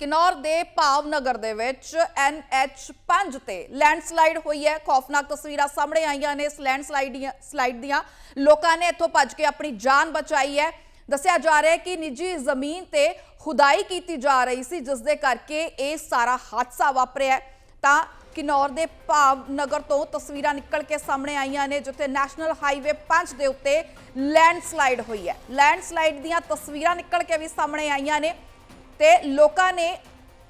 किन्नौर दे भावनगर दे विच NH5 ते landslide हुई है। खौफनाक तस्वीरां सामने आईयां ने। इस लैंडस्लाइड दियां लोकां ने इत्थों भज के अपनी जान बचाई है। दस्सिया जा रहा है कि निजी जमीन ते खुदाई की जा रही सी, जिस दे करके ये सारा हादसा वापरिया है। तां किन्नौर दे भावनगर तो तस्वीरां निकल के सामने आईयां ने, जिथे नैशनल हाईवे 5 दे उत्ते लैंडस्लाइड हुई है। लैंडस्लाइड दियां तस्वीरां निकल के भी सामने आईयां ने ते लोकां ने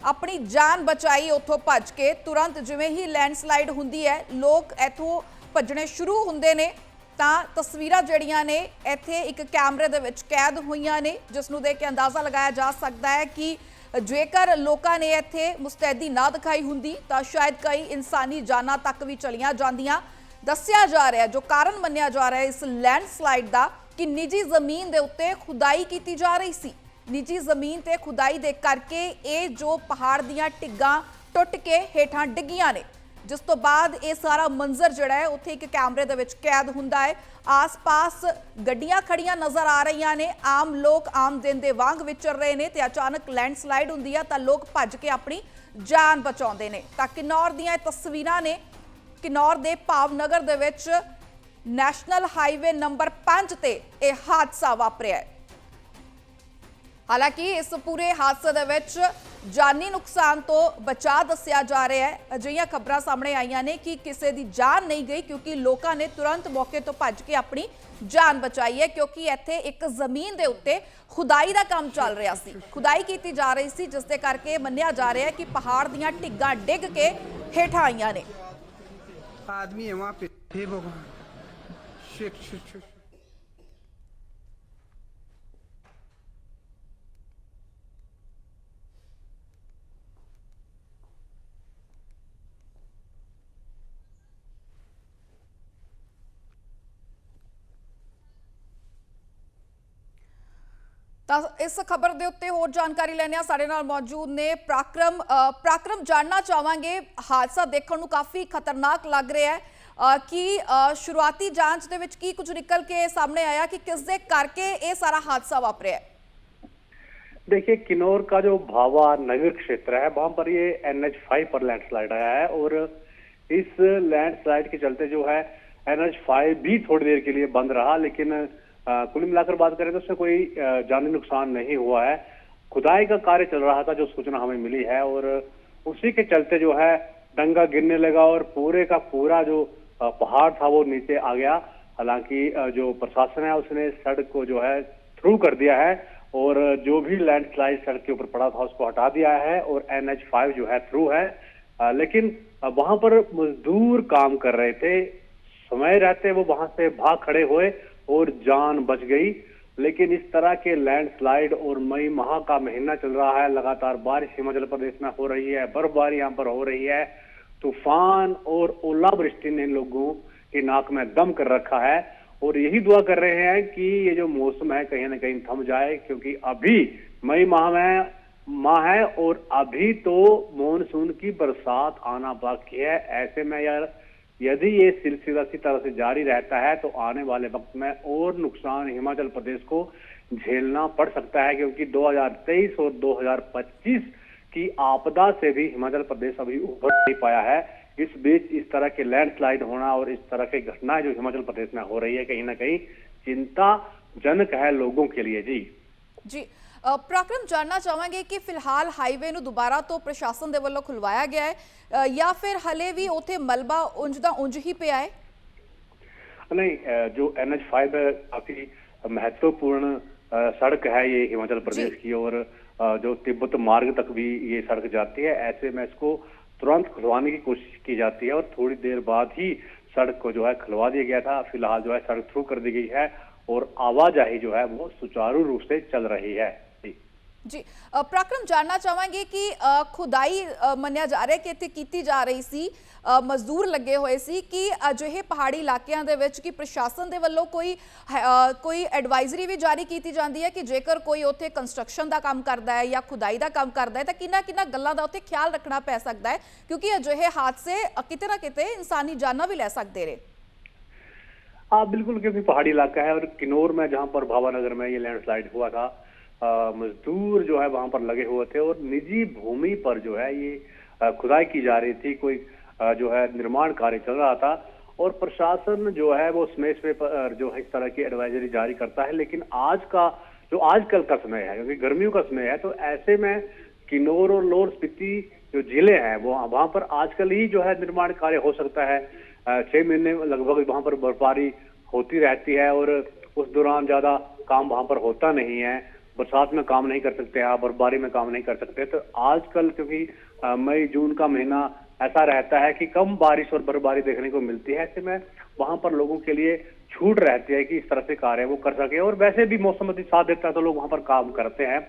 अपनी जान बचाई उत्थों भज के। तुरंत जिवें ही लैंडस्लाइड हुंदी है, लोग इत्थों भजने शुरू हुंदे ने तां तस्वीरां जिहड़ियां ने इत्थे एक कैमरे दे विच कैद होईयां ने, जिस नूं देख के अंदाज़ा लगाया जा सकदा है कि जेकर लोकां ने इत्थे मुस्तैदी ना दिखाई हुंदी तां शायद कई इंसानी जानां तक भी चलियां जांदियां। दस्सिया जा रहा है, जो कारण मन्निया जा रहा है इस लैंडस्लाइड दा, कि निजी जमीन दे उत्ते खुदाई की जा रही सी। निजी जमीन ते खुदाई दे करके ये जो पहाड़ दियां टिग्गां टुट के हेठां डिग्गियां ने, जिस तो बाद ये सारा मंजर जिहड़ा है उत्थे एक कैमरे दे विच कैद हुंदा है। आस पास गड्डियां खड़ियां नज़र आ रही ने, आम लोग आम दिन दे वांग विचर रहे ने ते अचानक लैंडस्लाइड हुंदी है तां लोग भज के अपनी जान बचाउंदे ने। तां किन्नौर दियां तस्वीरां ने, किन्नौर दे भावनगर दे विच नैशनल हाईवे नंबर 5 ते यह हादसा वापरिया है। हालांकि इस पूरे हादसे दे विच जानी नुकसान तो बचा दस्सिया जा रहा है। अजिहियां खबरां सामने आईयां ने कि किसी की जान नहीं गई, क्योंकि लोगों ने तुरंत मौके तो भज के अपनी जान बचाई है। क्योंकि इत्थे एक जमीन दे उत्ते खुदाई का काम चल रहा सी, खुदाई की जा रही सी, जिस दे करके मन्निया जा रहा है कि पहाड़ दियां टिग्गां डिग के हेठां आईयां ने। आदमी है वहां पे, हे भगवान, शिट शिट शिट। ਤਾਂ इस खबर के उत्ते होर जानकारी लैने साडे नाल मौजूद ने पराक्रम जानना चाहांगे। हादसा देखण नूं काफ़ी खतरनाक लग रहा है कि शुरुआती जांच दे विच की कुछ निकल के सामने आया कि किस दे करके ये सारा हादसा वापरिया है? देखिए, किन्नौर का जो भावा नगर क्षेत्र है वहां पर ये NH5 पर लैंडस्लाइड आया है, और इस लैंडस्लाइड के चलते जो है NH5 भी थोड़ी देर के लिए बंद रहा। लेकिन कुल मिलाकर बात करें तो उसमें कोई जानी नुकसान नहीं हुआ है। खुदाई का कार्य चल रहा था, जो सूचना हमें मिली है, और उसी के चलते जो है डंगा गिरने लगा और पूरे का पूरा जो पहाड़ था वो नीचे आ गया। हालांकि जो प्रशासन है उसने सड़क को जो है थ्रू कर दिया है, और जो भी लैंडस्लाइड सड़क के ऊपर पड़ा था उसको हटा दिया है, और NH5 जो है थ्रू है। लेकिन वहां पर मजदूर काम कर रहे थे, समय रहते वो वहां से भाग खड़े हुए और जान बच गई। लेकिन इस तरह के लैंडस्लाइड, और मई माह का महीना चल रहा है, लगातार बारिश हिमाचल प्रदेश में हो रही है, बर्फबारी यहाँ पर हो रही है, तूफान और ओलावृष्टि ने लोगों की नाक में दम कर रखा है। और यही दुआ कर रहे हैं कि ये जो मौसम है कहीं ना कहीं थम जाए, क्योंकि अभी मई माह है और अभी तो मानसून की बरसात आना बाकी है। ऐसे में यार यदि ये सिलसिला इसी तरह से जारी रहता है तो आने वाले वक्त में और नुकसान हिमाचल प्रदेश को झेलना पड़ सकता है, क्योंकि 2023 और 2025 की आपदा से भी हिमाचल प्रदेश अभी उभर नहीं पाया है। इस बीच इस तरह के लैंडस्लाइड होना और इस तरह की घटनाएं जो हिमाचल प्रदेश में हो रही है, कहीं ना कहीं चिंताजनक है लोगों के लिए। जी पराक्रम जानना चाहांगे कि फिलहाल हाईवे नूं दोबारा तो प्रशासन दे वल्लों खुलवाया गया है या फिर हले भी उत्थे मलबा उंज दा उंज ही पिया है? नहीं, जो NH5 है काफी महत्वपूर्ण सड़क है ये हिमाचल प्रदेश की, और जो तिब्बत मार्ग तक भी ये सड़क जाती है। ऐसे में इसको तुरंत खुलवाने की कोशिश की जाती है, और थोड़ी देर बाद ही सड़क को जो है खुलवा दिया गया था। फिलहाल जो है सड़क थ्रू कर दी गई है और आवाजाही जो है वो सुचारू रूप से चल रही है। जी पराक्रम जानना चाहांगे कि खुदाई मन्निया जा रहा है कि इत्थे कीती जा रही सी, मजदूर लगे हुए सी, कि अजिहे पहाड़ी इलाकों दे विच कि प्रशासन दे वल्लों कोई एडवाइजरी भी जारी की जाती है कि जेकर कोई उत्थे कंस्ट्रक्शन का काम करता है या खुदाई का काम करता है तो किन्ना गल्लां दा उत्थे ख्याल रखना पै सकता है, क्योंकि अजिहे हादसे किते ना किते इंसानी जानां भी लै सकते रहे। हाँ बिल्कुल, क्योंकि पहाड़ी इलाका है, और किन्नौर में जहाँ पर भावानगर में ये लैंडस्लाइड हुआ था मजदूर जो है वहां पर लगे हुए थे और निजी भूमि पर जो है ये खुदाई की जा रही थी, कोई जो है निर्माण कार्य चल रहा था और प्रशासन जो है वो समय समय पर जो है इस तरह की एडवाइजरी जारी करता है। लेकिन आजकल का समय है, क्योंकि गर्मियों का समय है, तो ऐसे में किन्नौर और लाहौल स्पीति जो जिले हैं वो वहां पर आजकल ही जो है निर्माण कार्य हो सकता है। 6 महीने लगभग वहां पर बर्फबारी होती रहती है और उस दौरान ज्यादा काम वहां पर होता नहीं है। बरसात में काम नहीं कर सकते आप, बर्फबारी में काम नहीं कर सकते। तो आजकल क्योंकि मई जून का महीना ऐसा रहता है कि कम बारिश और बर्फबारी देखने को मिलती है, ऐसे में वहां पर लोगों के लिए छूट रहती है कि इस तरह से कार्य वो कर सके। और वैसे भी मौसम यदि साथ देता है तो लोग वहां पर काम करते हैं,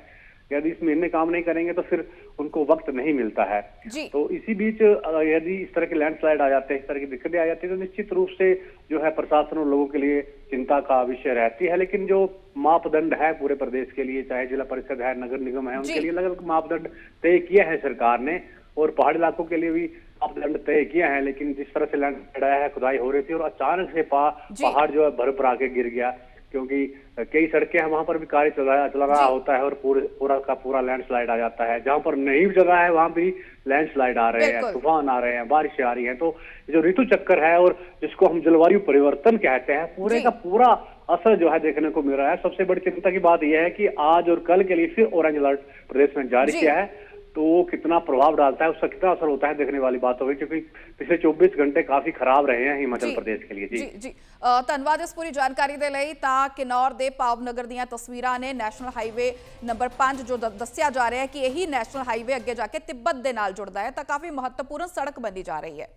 यदि इस महीने काम नहीं करेंगे तो फिर उनको वक्त नहीं मिलता है। तो इसी बीच यदि इस तरह के लैंडस्लाइड आ जाते हैं, इस तरह की दिक्कतें आ जाती है, तो निश्चित रूप से जो है प्रशासन और लोगों के लिए चिंता का विषय रहती है। लेकिन जो मापदंड है पूरे प्रदेश के लिए, चाहे जिला परिषद है, नगर निगम है, उनके लिए अलग अलग मापदंड तय किया है सरकार ने और पहाड़ी इलाकों के लिए भी मापदंड तय किया है। लेकिन जिस तरह से लैंडस्लाइड आया है, खुदाई हो रही थी और अचानक से पहाड़ जो है भर आके गिर गया, क्योंकि कई सड़कें हैं वहां पर भी कार्य चल रहा होता है और पूरा का पूरा लैंडस्लाइड आ जाता है। जहां पर नहीं जगह है वहां भी लैंडस्लाइड आ रहे हैं, तूफान आ रहे हैं, बारिशें आ रही हैं। तो जो ऋतु चक्कर है और जिसको हम जलवायु परिवर्तन कहते हैं, पूरे का पूरा असर जो है देखने को मिल रहा है। सबसे बड़ी चिंता की बात यह है कि आज और कल के लिए फिर ऑरेंज अलर्ट प्रदेश में जारी किया है, तो वो कितना प्रभाव डालता है, उसका कितना असर होता है देखने वाली बात होगी, क्योंकि पिछले 24 घंटे काफी खराब रहे हैं हिमाचल प्रदेश के लिए। जी ਧੰਨਵਾਦ ਇਸ ਪੂਰੀ ਜਾਣਕਾਰੀ ਦੇ ਲਈ। ਤਾਂ ਕਿਨੌਰ ਦੇ ਭਾਵਨਗਰ ਦੀਆਂ ਤਸਵੀਰਾਂ ਨੇ, ਨੈਸ਼ਨਲ ਹਾਈਵੇ ਨੰਬਰ 5 ਜੋ ਦੱਸਿਆ ਜਾ ਰਿਹਾ ਹੈ ਕਿ ਇਹੀ ਨੈਸ਼ਨਲ ਹਾਈਵੇ ਅੱਗੇ ਜਾ ਕੇ ਤਿੱਬਤ ਦੇ ਨਾਲ ਜੁੜਦਾ ਹੈ, ਤਾਂ ਕਾਫੀ ਮਹੱਤਵਪੂਰਨ ਸੜਕ ਬਣੀ ਜਾ ਰਹੀ ਹੈ।